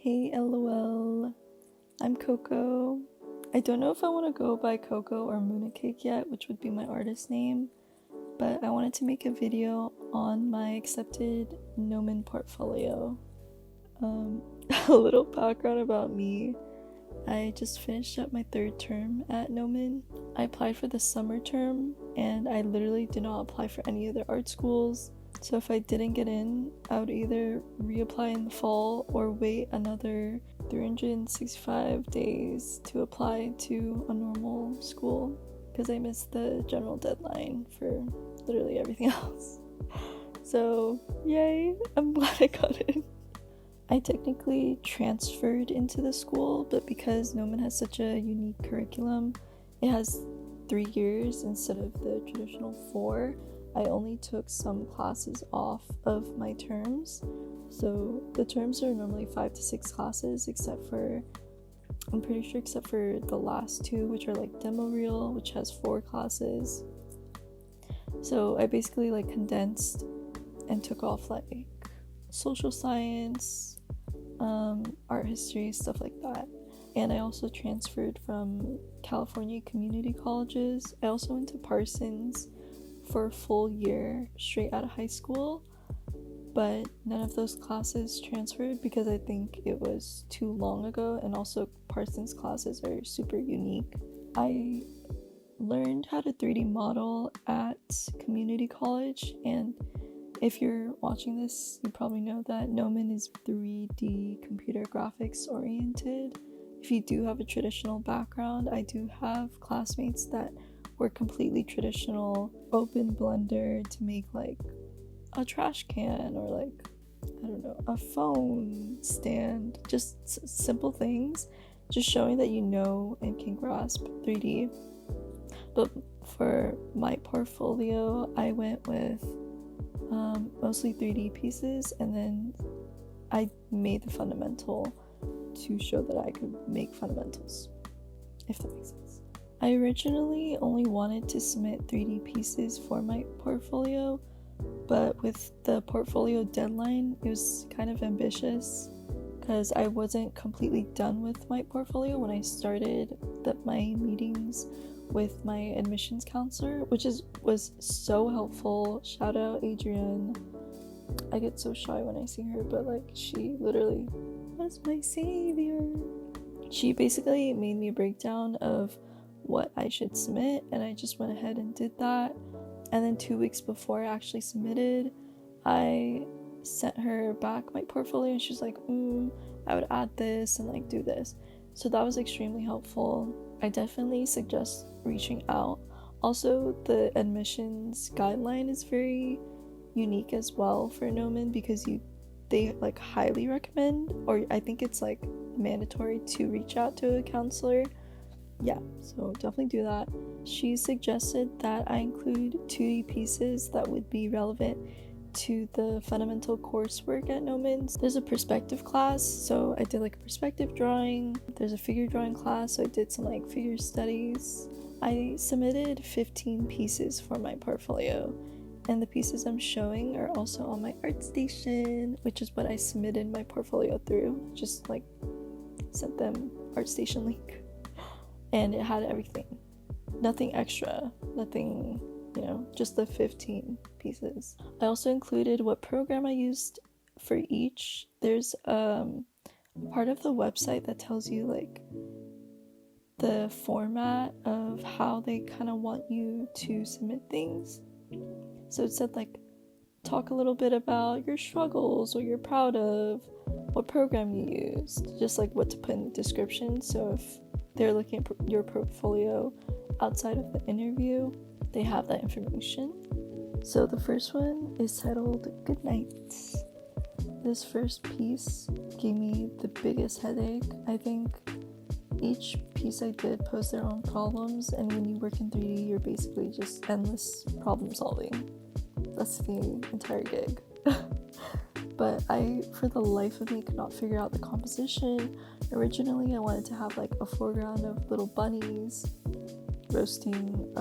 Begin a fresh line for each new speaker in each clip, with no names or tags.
Hey LOL, I'm Coco. I don't know if I want to go by Coco or Moonacake yet, which would be my artist name, but I wanted to make a video on my accepted Gnomon portfolio. A little background about me. I just finished up my third term at Gnomon. I applied for the summer term and I literally did not apply for any other art schools. So if I didn't get in, I would either reapply in the fall or wait another 365 days to apply to a normal school because I missed the general deadline for literally everything else. So yay, I'm glad I got in. I technically transferred into the school, but because Gnomon has such a unique curriculum, it has 3 years instead of the traditional 4. I only took some classes off of my terms. So the terms are normally 5 to 6 classes, I'm pretty sure except for the last 2, which are like demo reel, which has 4 classes. So I basically like condensed and took off like social science, art history, stuff like that. And I also transferred from California community colleges. I also went to Parsons for a full year straight out of high school, but none of those classes transferred because I think it was too long ago, and also Parsons classes are super unique. I learned how to 3D model at community college, and if you're watching this, you probably know that Gnomon is 3D computer graphics oriented. If you do have a traditional background, I do have classmates that were completely traditional, open Blender to make like a trash can or like, I don't know, a phone stand, just simple things, just showing that you know and can grasp 3D. But for my portfolio, I went with mostly 3D pieces, and then I made the fundamental to show that I could make fundamentals, if that makes sense. I originally only wanted to submit 3D pieces for my portfolio, but with the portfolio deadline, it was kind of ambitious because I wasn't completely done with my portfolio when I started my meetings with my admissions counselor, which was so helpful. Shout out Adrienne. I get so shy when I see her, but like she literally was my savior. She basically made me a breakdown of what I should submit, and I just went ahead and did that. And then 2 weeks before I actually submitted, I sent her back my portfolio and she's like, I would add this and like do this. So that was extremely helpful. I definitely suggest reaching out. Also, the admissions guideline is very unique as well for Gnomon because they like highly recommend, or I think it's like mandatory to reach out to a counselor. Yeah, so definitely do that. She suggested that I include 2D pieces that would be relevant to the fundamental coursework at Gnomon. There's a perspective class, so I did like a perspective drawing. There's a figure drawing class, so I did some like figure studies. I submitted 15 pieces for my portfolio, and the pieces I'm showing are also on my ArtStation, which is what I submitted my portfolio through. Just like sent them ArtStation link. And it had everything. Nothing extra, nothing, just the 15 pieces. I also included what program I used for each. There's part of the website that tells you like the format of how they kind of want you to submit things. So it said like, talk a little bit about your struggles, what you're proud of, what program you used, just like what to put in the description. So if they're looking at your portfolio outside of the interview, they have that information. So the first one is titled Goodnight. This first piece gave me the biggest headache. I think each piece I did posed their own problems, and when you work in 3D, you're basically just endless problem solving. That's the entire gig. But I, for the life of me, could not figure out the composition. Originally, I wanted to have like a foreground of little bunnies roasting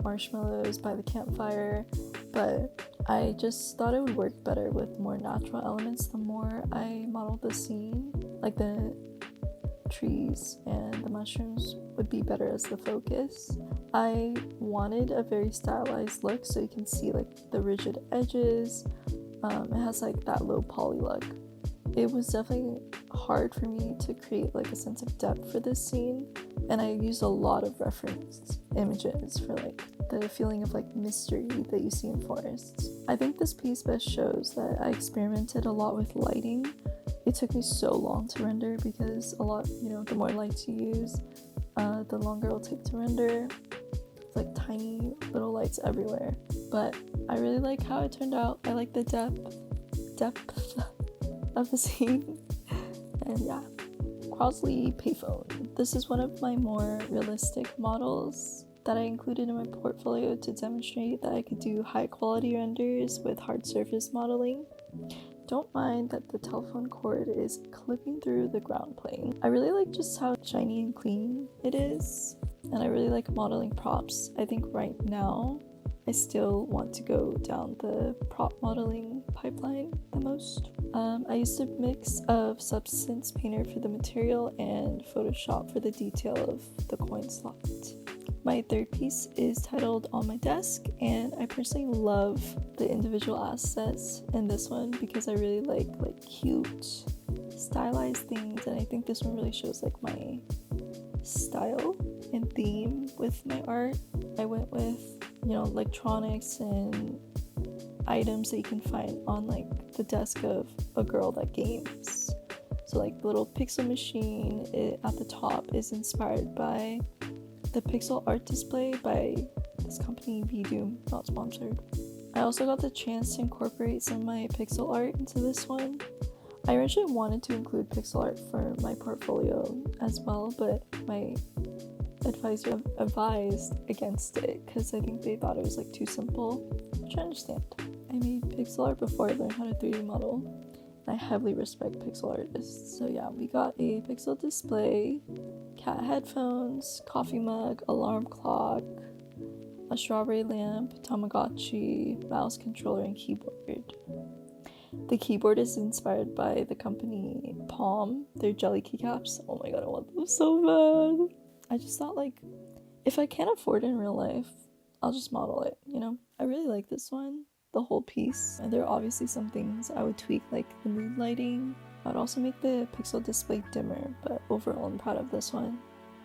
marshmallows by the campfire, but I just thought it would work better with more natural elements the more I modeled the scene. like the trees and the mushrooms would be better as the focus. I wanted a very stylized look, so you can see like the rigid edges. It has like that low poly look. It was definitely hard for me to create like a sense of depth for this scene, and I used a lot of reference images for like the feeling of like mystery that you see in forests. I think this piece best shows that I experimented a lot with lighting. It took me so long to render because the more lights you use, the longer it'll take to render. It's like tiny little lights everywhere. But I really like how it turned out. I like the depth of the scene. And yeah, Crosley Payphone. This is one of my more realistic models that I included in my portfolio to demonstrate that I could do high quality renders with hard surface modeling. Don't mind that the telephone cord is clipping through the ground plane. I really like just how shiny and clean it is, and I really like modeling props. I think right now I still want to go down the prop modeling pipeline the most. I used a mix of Substance Painter for the material and Photoshop for the detail of the coin slot. My third piece is titled On My Desk, and I personally love the individual assets in this one because I really like cute, stylized things, and I think this one really shows like my style and theme with my art. I went with, electronics and items that you can find on like the desk of a girl that games. So like the little pixel machine at the top is inspired by the pixel art display by this company VDoom, not sponsored. I also got the chance to incorporate some of my pixel art into this one. I originally wanted to include pixel art for my portfolio as well, but my advisor advised against it because I think they thought it was like too simple, which I understand. I made pixel art before I learned how to 3D model. I heavily respect pixel artists. So yeah, we got a pixel display, cat headphones, coffee mug, alarm clock, a strawberry lamp, Tamagotchi, mouse controller, and keyboard. The keyboard is inspired by the company Palm, their jelly keycaps. Oh my god, I want them so bad. I just thought like, if I can't afford it in real life, I'll just model it, I really like this one. The whole piece, and there are obviously some things I would tweak, like the mood lighting. I would also make the pixel display dimmer, but overall I'm proud of this one.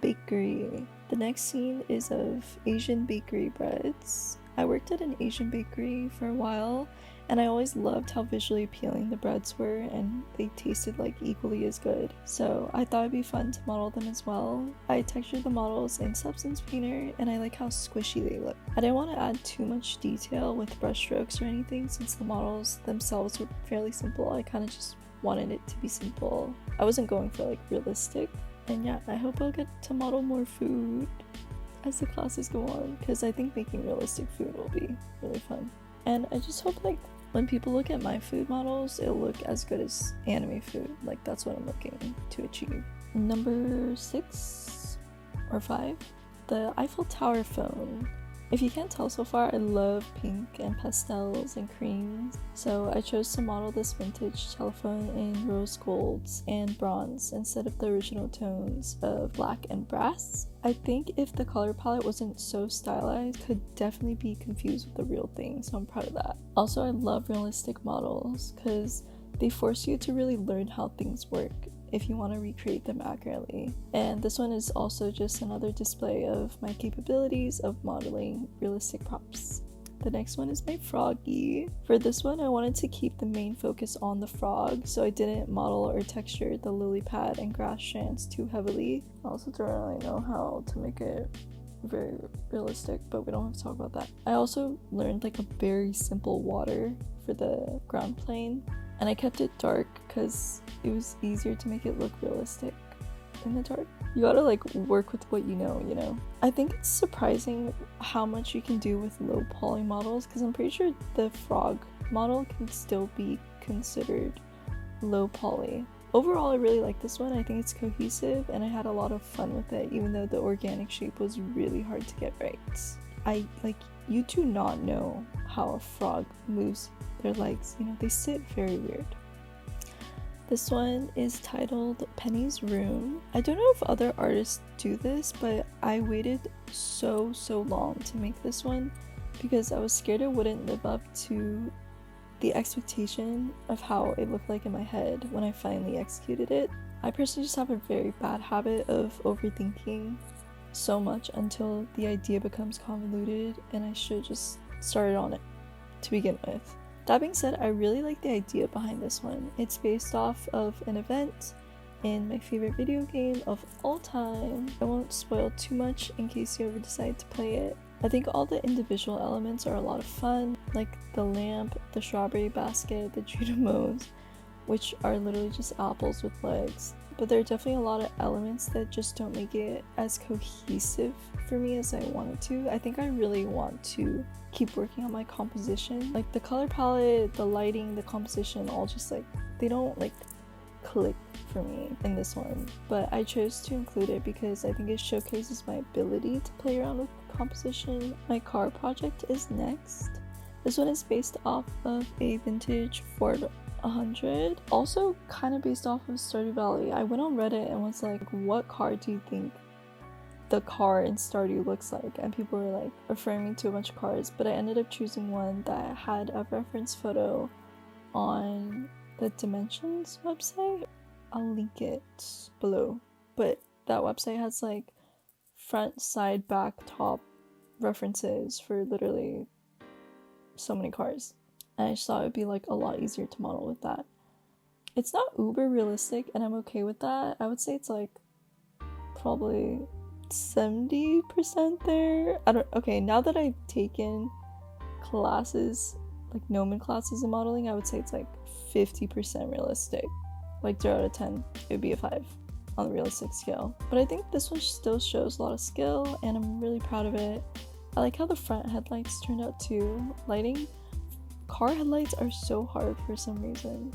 Bakery. The next scene is of Asian bakery breads. I worked at an Asian bakery for a while, and I always loved how visually appealing the breads were, and they tasted like equally as good. So I thought it'd be fun to model them as well. I textured the models in Substance Painter, and I like how squishy they look. I didn't want to add too much detail with brush strokes or anything since the models themselves were fairly simple. I kind of just wanted it to be simple. I wasn't going for like realistic. And yeah, I hope I'll get to model more food as the classes go on, because I think making realistic food will be really fun. And I just hope like when people look at my food models, it'll look as good as anime food. Like that's what I'm looking to achieve. Number 6 or 5, the Eiffel Tower phone. If you can't tell so far, I love pink and pastels and creams, so I chose to model this vintage telephone in rose golds and bronze instead of the original tones of black and brass. I think if the color palette wasn't so stylized, it could definitely be confused with the real thing, so I'm proud of that. Also, I love realistic models because they force you to really learn how things work if you want to recreate them accurately. And this one is also just another display of my capabilities of modeling realistic props. The next one is my froggy. For this one, I wanted to keep the main focus on the frog, so I didn't model or texture the lily pad and grass strands too heavily. I also don't really know how to make it very realistic, but we don't have to talk about that. I also learned like a very simple water for the ground plane, and I kept it dark because it was easier to make it look realistic in the dark. You gotta like work with what you know. I think it's surprising how much you can do with low poly models, because I'm pretty sure the frog model can still be considered low poly. Overall, I really like this one. I think it's cohesive and I had a lot of fun with it, even though the organic shape was really hard to get right. You do not know how a frog moves their legs, they sit very weird. This one is titled Penny's Room. I don't know if other artists do this, but I waited so long to make this one because I was scared it wouldn't live up to the expectation of how it looked like in my head when I finally executed it. I personally just have a very bad habit of overthinking so much until the idea becomes convoluted, and I should just start on it to begin with. That being said, I really like the idea behind this one. It's based off of an event in my favorite video game of all time. I won't spoil too much in case you ever decide to play it. I think all the individual elements are a lot of fun, like the lamp, the strawberry basket, the Gnomons, which are literally just apples with legs. But there are definitely a lot of elements that just don't make it as cohesive for me as I wanted to. I think I really want to keep working on my composition. Like the color palette, the lighting, the composition, all just like, they don't like click for me in this one. But I chose to include it because I think it showcases my ability to play around with composition. My car project is next. This one is based off of a vintage Ford 100, also kind of based off of Stardew Valley. I went on Reddit and was like, what car do you think the car in Stardew looks like? And people were like referring me to a bunch of cars, but I ended up choosing one that had a reference photo on the Dimensions website. I'll link it below, but that website has like front, side, back, top references for literally so many cars. And I just thought it would be like a lot easier to model with that. It's not uber realistic, and I'm okay with that. I would say it's like probably 70% there. Okay, now that I've taken classes, like Gnomon classes in modeling, I would say it's like 50% realistic. Like 0 to 10, it would be a 5 on the realistic scale. But I think this one still shows a lot of skill, and I'm really proud of it. I like how the front headlights turned out too. Lighting, car headlights are so hard for some reason.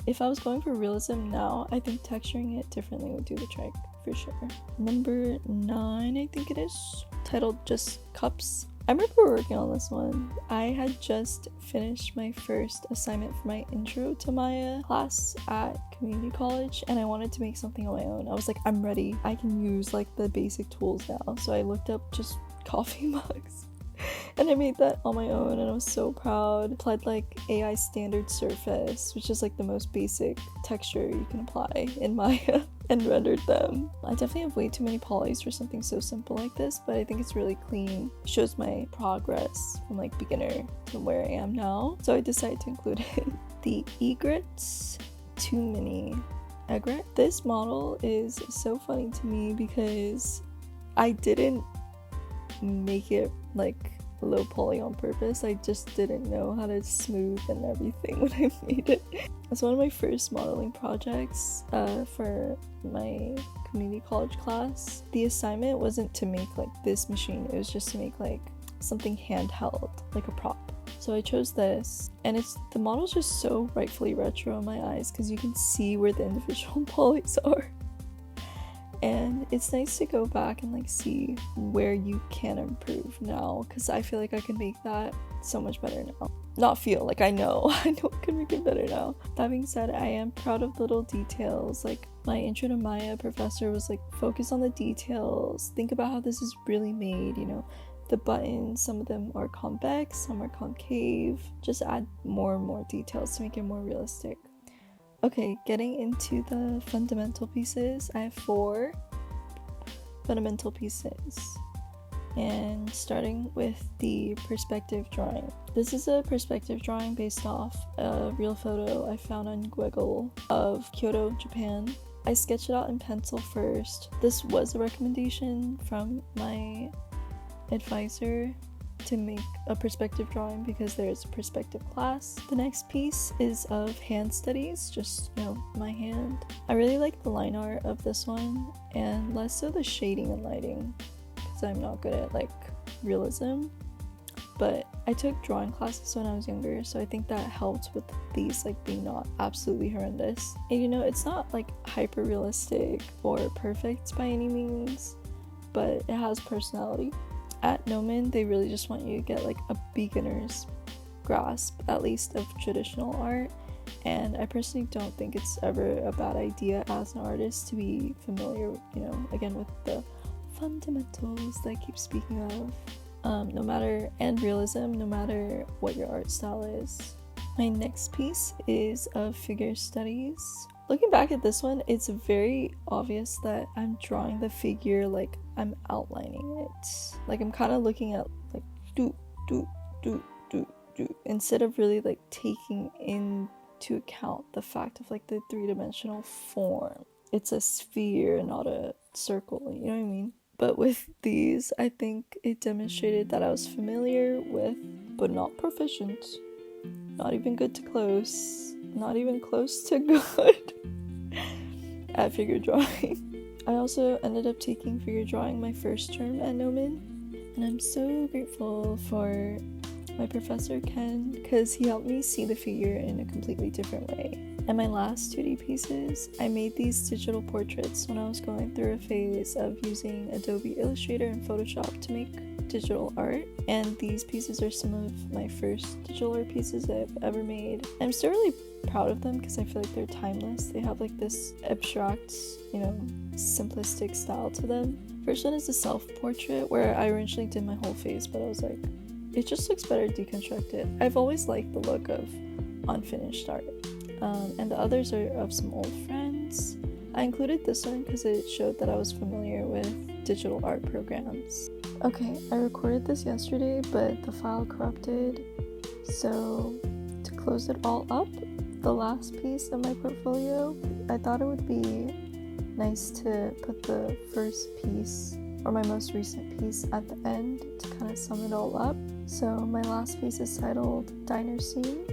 If I was going for realism now, I think texturing it differently would do the trick for sure. Number 9, I think it is, titled Just Cups. I remember working on this one. I had just finished my first assignment for my Intro to Maya class at community college, and I wanted to make something on my own. I was like, I'm ready. I can use like the basic tools now. So I looked up just coffee mugs and I made that on my own, and I was so proud. Applied like AI standard surface, which is like the most basic texture you can apply in Maya, and rendered them. I definitely have way too many polys for something so simple like this, but I think it's really clean. It shows my progress from like beginner to where I am now, so I decided to include it. The Egret II Mini. Egret. This model is so funny to me because I didn't make it like low poly on purpose. I just didn't know how to smooth and everything when I made it. It's one of my first modeling projects for my community college class. The assignment wasn't to make like this machine, it was just to make like something handheld, like a prop. So I chose this, and the model's just so rightfully retro in my eyes because you can see where the individual polys are. And it's nice to go back and like see where you can improve now, because I feel like I can make that so much better now. Not feel like I know I can make it better now. That being said, I am proud of little details. Like my Intro to Maya professor was like, focus on the details, think about how this is really made, you know, the buttons, some of them are convex, some are concave. Just add more and more details to make it more realistic. Okay, getting into the fundamental pieces, I have 4 fundamental pieces, and starting with the perspective drawing. This is a perspective drawing based off a real photo I found on Google of Kyoto, Japan. I sketched it out in pencil first. This was a recommendation from my advisor to make a perspective drawing because there's a perspective class. The next piece is of hand studies, just, you know, my hand. I really like the line art of this one, and less so the shading and lighting because I'm not good at like realism. But I took drawing classes when I was younger, so I think that helped with these like being not absolutely horrendous. And you know, it's not like hyper realistic or perfect by any means, but it has personality. At Gnomon, they really just want you to get like a beginner's grasp, at least, of traditional art, And I personally don't think it's ever a bad idea as an artist to be familiar, you know, again with the fundamentals that I keep speaking of, no matter, and realism, no matter what your art style is. My next piece is of figure studies. Looking back at this one, it's very obvious that I'm drawing the figure like I'm outlining it. Like I'm kind of looking at like do instead of really like taking into account the fact of like the three-dimensional form. It's a sphere, not a circle, you know what I mean? But with these, I think it demonstrated that I was familiar with, but not proficient. Not even good to close. Not even close to good at figure drawing. I also ended up taking figure drawing my first term at Gnomon, and I'm so grateful for my professor Ken, because he helped me see the figure in a completely different way. And my last 2D pieces, I made these digital portraits when I was going through a phase of using Adobe Illustrator and Photoshop to make digital art, and these pieces are some of my first digital art pieces I've ever made. I'm still really proud of them because I feel like they're timeless. They have like this abstract, you know, simplistic style to them. First one is a self-portrait where I originally did my whole face, but I was like, it just looks better deconstructed. I've always liked the look of unfinished art. And the others are of some old friends. I included this one because it showed that I was familiar with digital art programs. Okay, I recorded this yesterday, but the file corrupted. So to close it all up, the last piece of my portfolio, I thought it would be nice to put the first piece, or my most recent piece, at the end to kind of sum it all up. So my last piece is titled Diner Scene,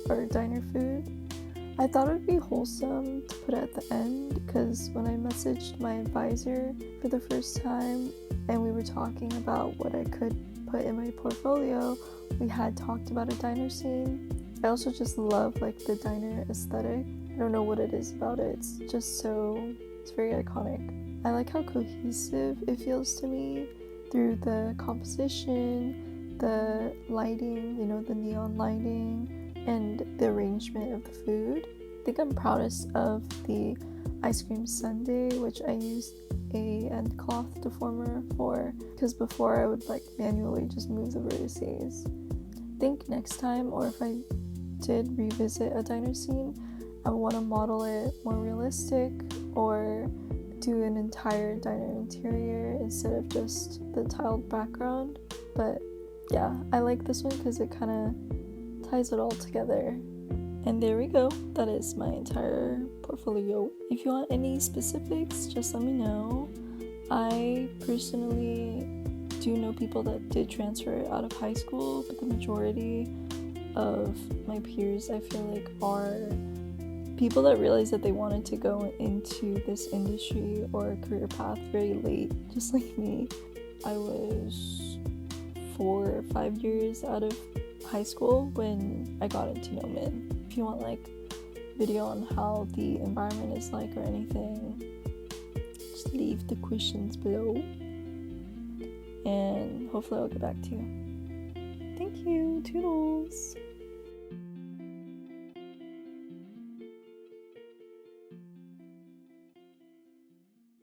or Diner Food. I thought it would be wholesome to put it at the end because when I messaged my advisor for the first time and we were talking about what I could put in my portfolio, we had talked about a diner scene. I also just love like the diner aesthetic. I don't know what it is about it. It's just so, it's very iconic. I like how cohesive it feels to me through the composition, the lighting, you know, the neon lighting, and the arrangement of the food. I think I'm proudest of the ice cream sundae, which I used a end cloth deformer for, because before I would like manually just move the vertices. I think next time, or if I did revisit a diner scene, I would want to model it more realistic or do an entire diner interior instead of just the tiled background. But yeah, I like this one because it kind of ties it all together. And there we go, that is my entire portfolio. If you want any specifics, just let me know. I personally do know people that did transfer out of high school, but the majority of my peers I feel like are people that realized that they wanted to go into this industry or career path very late, just like me. I was 4 or 5 years out of high school when I got into Gnomon. If you want like video on how the environment is like or anything, just leave the questions below and hopefully I'll get back to you. Thank you, toodles!